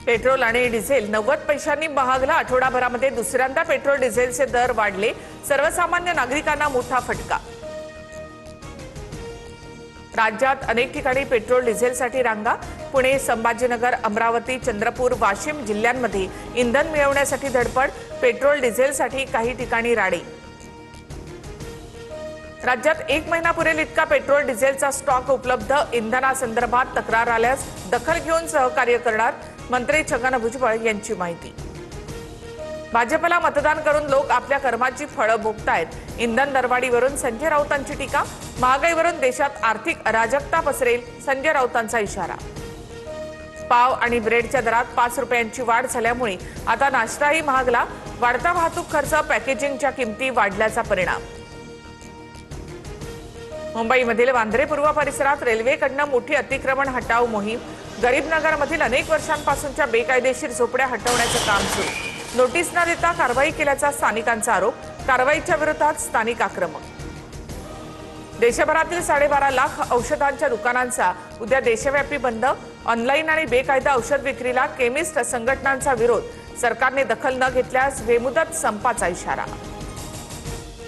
Petrol आणि diesel 90 पैशांनी महागला। आठवडाभरामध्ये दुसऱ्यांदा पेट्रोल डिझेलचे दर वाढले। सर्वसामान्य नागरिकांना मोठा फटका। राज्यात अनेक ठिकाणी पेट्रोल डिझेलसाठी रांगा। पुणे, संभाजीनगर, अमरावती, चंद्रपूर, वाशिम जिल्ह्यांमध्ये इंधन मिळवण्यासाठी धडपड। पेट्रोल डिझेलसाठी काही ठिकाणी राडे। राज्यात 1 महिना पुरेल इतका पेट्रोल डिझेलचा स्टॉक उपलब्ध। इंधनासंदर्भात तक्रार आल्यास दखल घेऊन सहकार्य करणार, मंत्री छगन भुजबळ यांची माहिती। भाजपला मतदान करून लोक आपल्या कर्माची फळं भोगतायत। इंधन दरवाढीवरून संजय राऊतांची टीका। महागाईवरून देशात आर्थिक अराजकता पसरेल, संजय राऊतांचा इशारा। पाव आणि ब्रेडच्या दरात 5 रुपयांची वाढ झाल्यामुळे आता नाश्ताही महागला। वाढता वाहतूक खर्च, पॅकेजिंगच्या किमती वाढल्याचा परिणाम। मुंबईमधील वांद्रे पूर्व परिसरात रेल्वेकडून मोठी अतिक्रमण हटाव मोहीम। गरीबनगरमधील अनेक वर्षांपासूनच्या बेकायदेशीर झोपड्या हटवण्याचं काम सुरू। नोटीस न देता कारवाई केल्याचा स्थानिकांचा आरोप। कारवाईच्या विरोधात स्थानिक आक्रमक। देशभरातील 12.5 लाख औषधांच्या दुकानांचा उद्या देशव्यापी बंद। ऑनलाईन आणि बेकायदा औषध विक्रीला केमिस्ट संघटनांचा विरोध। सरकारने दखल न घेतल्यास बेमुदत संपाचा इशारा।